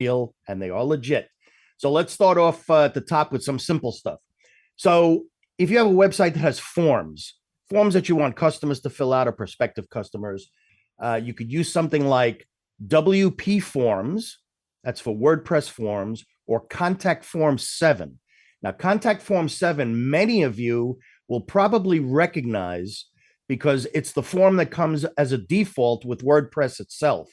real and they are legit. So let's start off at the top with some simple stuff. So if you have a website that has forms that you want customers to fill out or prospective customers, you could use something like WP Forms, that's for WordPress forms, or Contact Form 7. Now, Contact Form 7, many of you will probably recognize because it's the form that comes as a default with WordPress itself.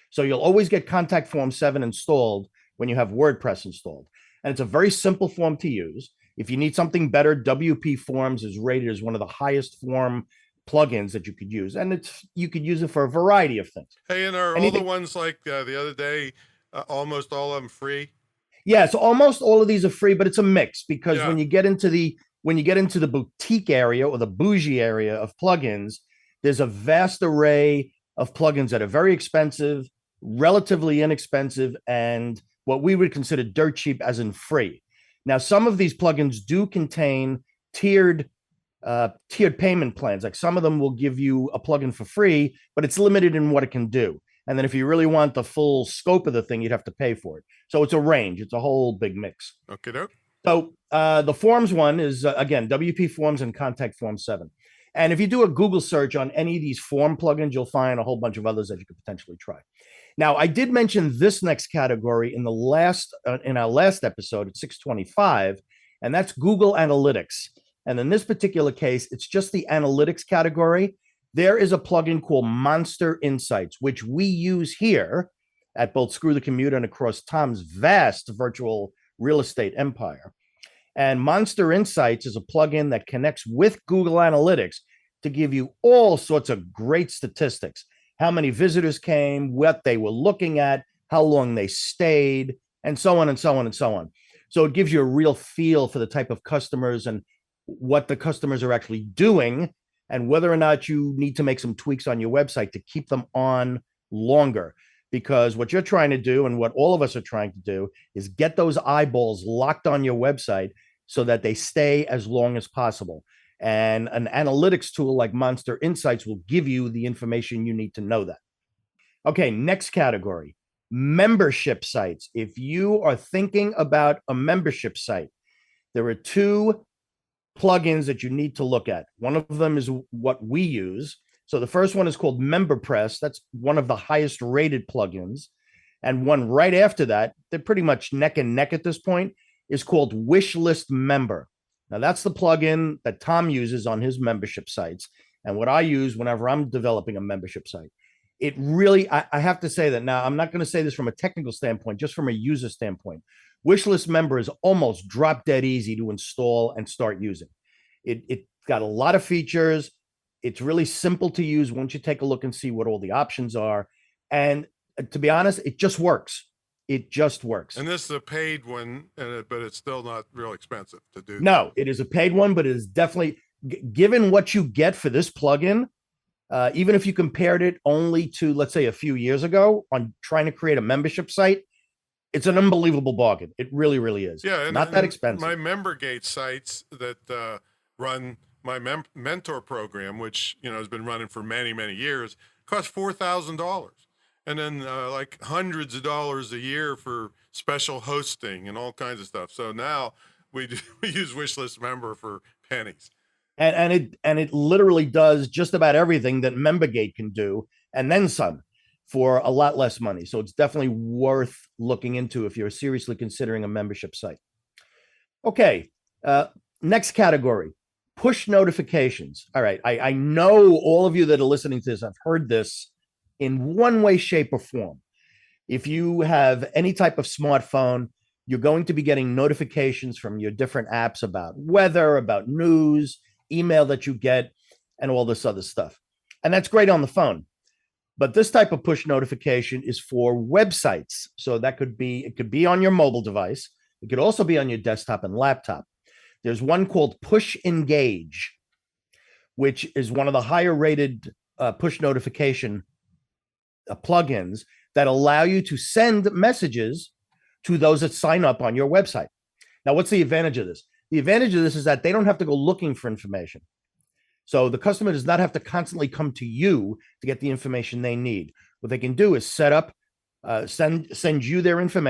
So you'll always get Contact Form 7 installed when you have WordPress installed. And it's a very simple form to use. If you need something better, WP Forms is rated as one of the highest form plugins that you could use. And you could use it for a variety of things. Hey, and are all the ones like the other day, almost all of them free? Yeah, so almost all of these are free, but it's a mix because when you get into the boutique area or the boujee area of plugins, there's a vast array of plugins that are very expensive, relatively inexpensive, and what we would consider dirt cheap, as in free. Now, some of these plugins do contain tiered payment plans. Like some of them will give you a plugin for free, but it's limited in what it can do. And then if you really want the full scope of the thing, you'd have to pay for it. So it's a range. It's a whole big mix. Okay. So the Forms one is, again, WP Forms and Contact Form 7. And if you do a Google search on any of these form plugins, you'll find a whole bunch of others that you could potentially try. Now, I did mention this next category in our last episode at 625, and that's Google Analytics. And in this particular case, it's just the analytics category. There is a plugin called Monster Insights, which we use here at both Screw the Commute and across Tom's vast virtual real estate empire. And Monster Insights is a plugin that connects with Google Analytics to give you all sorts of great statistics. How many visitors came, what they were looking at, how long they stayed, and so on and so on and so on. So it gives you a real feel for the type of customers and what the customers are actually doing and whether or not you need to make some tweaks on your website to keep them on longer. Because what you're trying to do and what all of us are trying to do is get those eyeballs locked on your website so that they stay as long as possible. And an analytics tool like Monster Insights will give you the information you need to know that. Okay, next category, membership sites. If you are thinking about a membership site, there are two plugins that you need to look at. One of them is what we use. So the first one is called MemberPress. That's one of the highest rated plugins. And one right after that, they're pretty much neck and neck at this point, is called Wishlist Member. Now that's the plugin that Tom uses on his membership sites and what I use whenever I'm developing a membership site. It really, I have to say that now, I'm not going to say this from a technical standpoint, just from a user standpoint. Wishlist Member is almost drop dead easy to install and start using. It's got a lot of features. It's really simple to use once you take a look and see what all the options are. And to be honest, it just works. It just works. And this is a paid one, but it's still not real expensive to do. No, it is a paid one, but it is definitely, given what you get for this plugin, even if you compared it only to, let's say, a few years ago on trying to create a membership site, it's an unbelievable bargain. It really, really is. Yeah, and, not that expensive. My MemberGate sites that run my mentor program, which has been running for many, many years, cost $4,000, and then like hundreds of dollars a year for special hosting and all kinds of stuff. So now we use Wishlist Member for pennies. And it literally does just about everything that MemberGate can do, and then some, for a lot less money. So it's definitely worth looking into if you're seriously considering a membership site. Okay, next category, push notifications. All right, I know all of you that are listening to this have heard this in one way, shape, or form. If you have any type of smartphone, you're going to be getting notifications from your different apps about weather, about news, email that you get, and all this other stuff. And that's great on the phone. But this type of push notification is for websites. So it could be on your mobile device. It could also be on your desktop and laptop. There's one called Push Engage, which is one of the higher rated push notification plugins that allow you to send messages to those that sign up on your website. Now, what's the advantage of this? The advantage of this is that they don't have to go looking for information. So the customer does not have to constantly come to you to get the information they need. What they can do is set up send you their information.